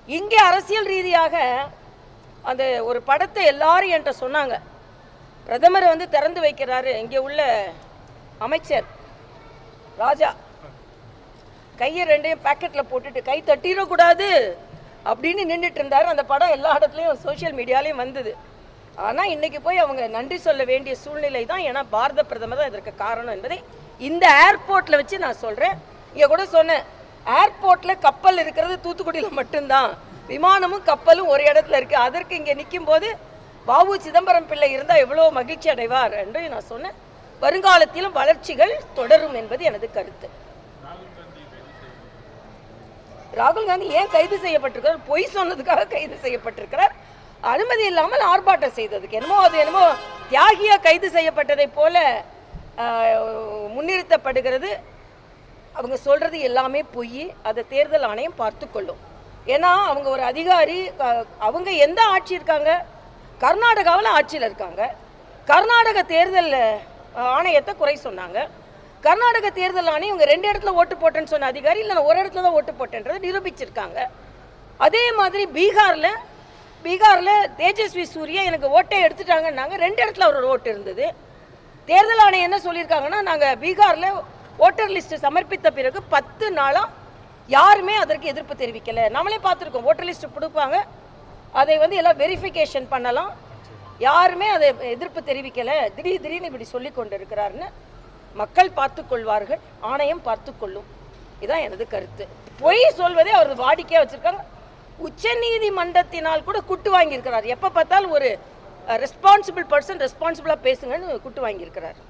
இங்கே அரசியல் ரீதியாக அந்த ஒரு படத்தை எல்லாரும் என்கிட்ட சொன்னாங்க. பிரதமர் வந்து திறந்து வைக்கிறாரு, இங்கே உள்ள அமைச்சர் ராஜா கையை ரெண்டையும் பேக்கெட்டில் போட்டுட்டு கை தட்டிடக்கூடாது அப்படின்னு நின்றுட்டு இருந்தார். அந்த படம் எல்லா இடத்துலையும் சோஷியல் மீடியாலையும் வந்தது. ஆனால் இன்னைக்கு போய் அவங்க நன்றி சொல்ல வேண்டிய சூழ்நிலை தான். ஏன்னா பாரத பிரதமர் தான் இதற்கு காரணம் என்பதை இந்த ஏர்போர்ட்டில் வச்சு நான் சொல்கிறேன். இங்கே கூட சொன்னேன், ஏர்போர்ட்டில் கப்பல் இருக்கிறது தூத்துக்குடியில் மட்டும்தான், விமானமும் கப்பலும் ஒரு இடத்துல இருக்குது. அதற்கு இங்கே நிற்கும் போது வாவு சிதம்பரம் பிள்ளை இருந்தால் எவ்வளோ மகிழ்ச்சி அடைவார் என்று நான் சொன்னேன். வருங்காலத்திலும் வளர்ச்சிகள் தொடரும் என்பது எனது கருத்து. ராகுல் காந்தி ஏன் கைது செய்யப்பட்டிருக்கிறார்? பொய் சொன்னதுக்காக கைது செய்யப்பட்டிருக்கிறார். அனுமதி இல்லாமல் ஆர்ப்பாட்டம் செய்ததுக்கு என்னமோ தியாகியா கைது செய்யப்பட்டதை போல முன்னிறுத்தப்படுகிறது. அவங்க சொல்றது எல்லாமே பொய். அதை தேர்தல் ஆணையம் பார்த்து கொள்ளும். ஏன்னா அவங்க ஒரு அதிகாரி. அவங்க எந்த ஆட்சி இருக்காங்க? கர்நாடகாவில் ஆட்சியில் இருக்காங்க. கர்நாடக தேர்தல் ஆணையத்தை குறை சொன்னாங்க. கர்நாடக தேர்தல் ஆணையம் இவங்க 2 இடத்துல ஓட்டு போட்டேன்னு சொன்ன அதிகாரி இல்லை, நான் ஒரு இடத்துல தான் ஓட்டு போட்டேன்றதை நிரூபிச்சிருக்காங்க. அதே மாதிரி பீகாரில் தேஜஸ்வி சூர்யா எனக்கு ஓட்டே எடுத்துட்டாங்கன்னாங்க. 2 இடத்துல அவரோட ஓட்டு இருந்தது. தேர்தல் ஆணையம் என்ன சொல்லியிருக்காங்கன்னா, நாங்கள் பீகாரில் ஓட்டர் லிஸ்ட் சமர்ப்பித்த பிறகு 10 நாளாக யாருமே அதற்கு எதிர்ப்பு தெரிவிக்கலை. நம்மளே பார்த்துருக்கோம், ஓட்டர் லிஸ்ட் கொடுப்பாங்க, அதை வந்து எல்லாம் வெரிஃபிகேஷன் பண்ணலாம், யாருமே அதை எதிர்ப்பு தெரிவிக்கலை. திடீர்னு இப்படி சொல்லி கொண்டு இருக்கிறாருன்னு மக்கள் பார்த்து கொள்வார்கள், ஆணையம் பார்த்து கொள்ளும். இதுதான் எனது கருத்து. பொய் சொல்வதே அவர் வாடிக்கையாக வச்சுருக்காங்க. உச்ச நீதிமன்றத்தினால் கூட குட்டு வாங்கியிருக்கிறார். எப்போ பார்த்தாலும் ஒரு ரெஸ்பான்சிபிள் பர்சன் ரெஸ்பான்சிபிளாக பேசுங்கன்னு குட்டு வாங்கியிருக்கிறார்.